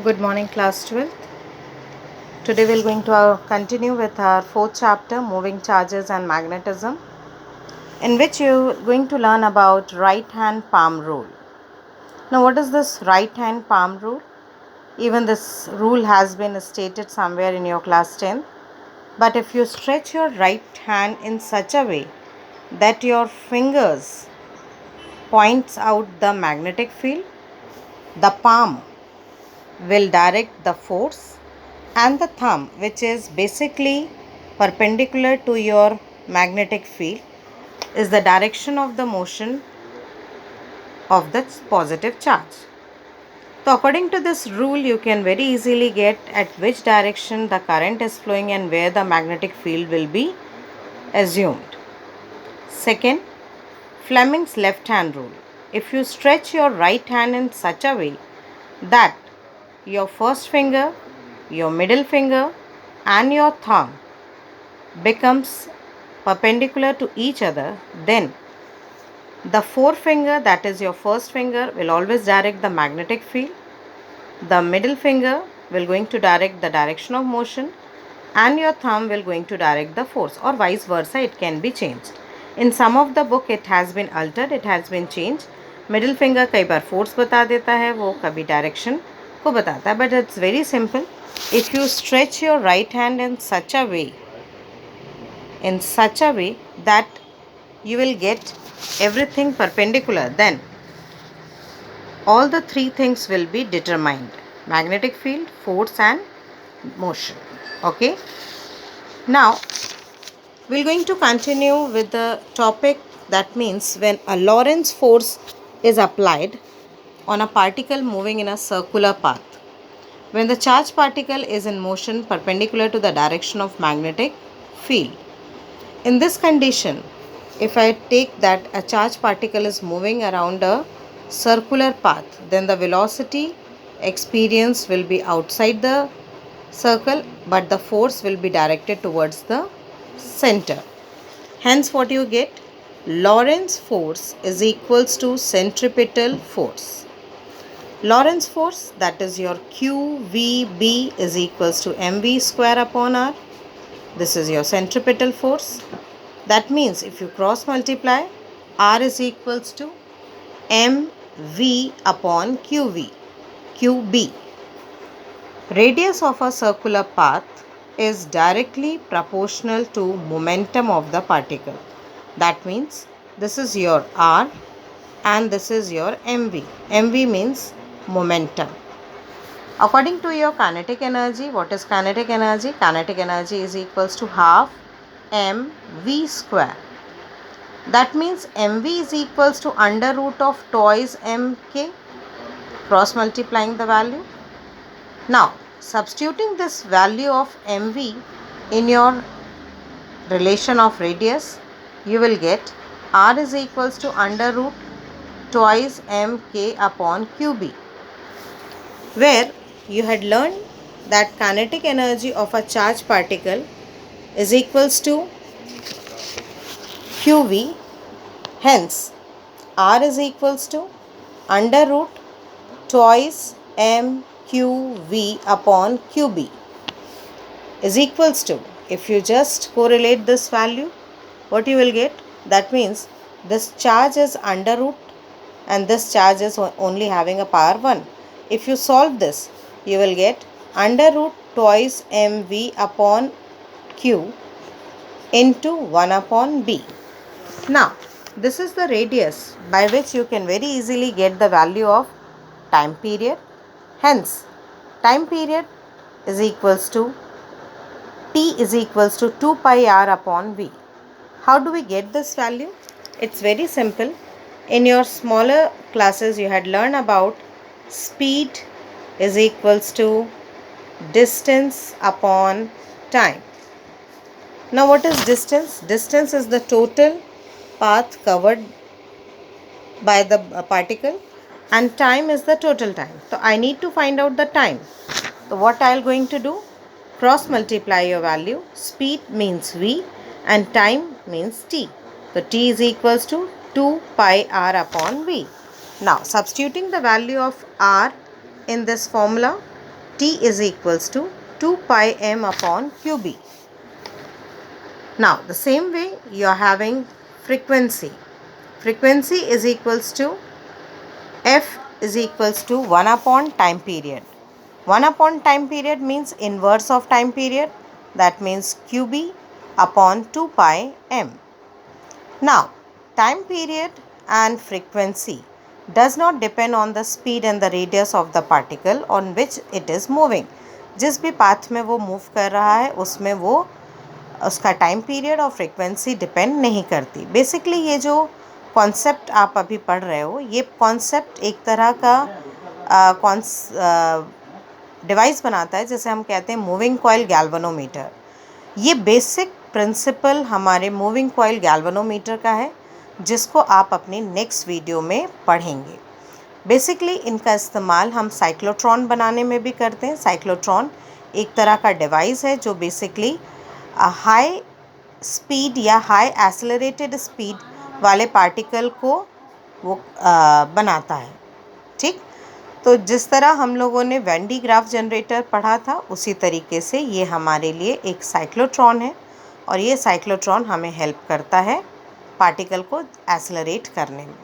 Good morning, class 12th. Today we're going to continue with our fourth chapter, Moving Charges and Magnetism, in which you're going to learn about right hand palm rule. Now, what is this right hand palm rule? Even this rule has been stated somewhere in your class 10. But if you stretch your right hand in such a way that your fingers points out the magnetic field, the palm will direct the force, and the thumb, which is basically perpendicular to your magnetic field, is the direction of the motion of the positive charge. So according to this rule, you can very easily get at which direction the current is flowing and where the magnetic field will be assumed. Second, Fleming's left hand rule. If you stretch your right hand in such a way that your first finger, your middle finger, and your thumb becomes perpendicular to each other, then the forefinger, that is your first finger, will always direct the magnetic field. The middle finger will going to direct the direction of motion, and your thumb will going to direct the force, or vice versa. It can be changed. In some of the book it has been altered, it has been changed. Middle finger कई बार force बता देता है, वो कभी direction को बताता है, but it's very simple. If you stretch your right hand in such a way that you will get everything perpendicular, then all the three things will be determined: magnetic field, force, and motion. Okay, now we're going to continue with the topic, that means when a Lorentz force is applied on a particle moving in a circular path, when the charged particle is in motion perpendicular to the direction of magnetic field. In this condition, if I take that a charged particle is moving around a circular path, then the velocity experienced will be outside the circle, but the force will be directed towards the center. Hence, what you get? Lorentz force is equals to centripetal force. Lorentz force, that is your QVB, is equals to mv square upon r. This is your centripetal force. That means if you cross multiply, R is equals to mv upon QB. Radius of a circular path is directly proportional to momentum of the particle. That means this is your R and this is your mv. mv means momentum. According to your kinetic energy, what is kinetic energy? Kinetic energy is equals to half mv square. That means mv is equals to under root of twice mk, cross multiplying the value. Now, substituting this value of mv in your relation of radius, you will get r is equals to under root twice mk upon qb, where you had learned that kinetic energy of a charged particle is equals to qv. Hence, r is equals to under root twice mqv upon qb is equals to, if you just correlate this value, what you will get? That means this charge is under root and this charge is only having a power 1. If you solve this, you will get under root twice mv upon q into 1 upon b. Now, this is the radius by which you can very easily get the value of time period. Hence, time period is equals to T is equals to 2 pi r upon v. How do we get this value? It's very simple. In your smaller classes, you had learned about speed is equals to distance upon time. Now, what is distance? Distance is the total path covered by the particle, and time is the total time. So, I need to find out the time. So, what I am going to do? Cross multiply your value. Speed means v and time means t. So, t is equals to 2 pi r upon v. Now, substituting the value of r in this formula, T is equals to 2 pi m upon QB. Now the same way you are having frequency. Frequency is equals to F is equals to 1 upon time period. 1 upon time period means inverse of time period, that means QB upon 2 pi m. Now time period and frequency does not depend on the speed and the radius of the particle on which it is moving. जिस भी path में वो move कर रहा है उसमें वो उसका टाइम पीरियड और फ्रीक्वेंसी डिपेंड नहीं करती. बेसिकली ये जो कॉन्सेप्ट आप अभी पढ़ रहे हो, ये कॉन्सेप्ट एक तरह का डिवाइस बनाता है जिसे हम कहते हैं मूविंग कॉइल गैल्वेनोमीटर. ये बेसिक प्रिंसिपल हमारे मूविंग कॉइल गैल्वेनोमीटर का है, जिसको आप अपनी नेक्स्ट वीडियो में पढ़ेंगे. बेसिकली इनका इस्तेमाल हम साइक्लोट्रॉन बनाने में भी करते हैं. साइक्लोट्रॉन एक तरह का डिवाइस है जो बेसिकली हाई स्पीड या हाई एक्सेलरेटेड स्पीड वाले पार्टिकल को वो बनाता है. ठीक, तो जिस तरह हम लोगों ने वेन डी ग्राफ जनरेटर पढ़ा था, उसी तरीके से ये हमारे लिए एक साइक्लोट्रॉन है और ये साइक्लोट्रॉन हमें हेल्प करता है पार्टिकल को एक्सेलरेट करने में.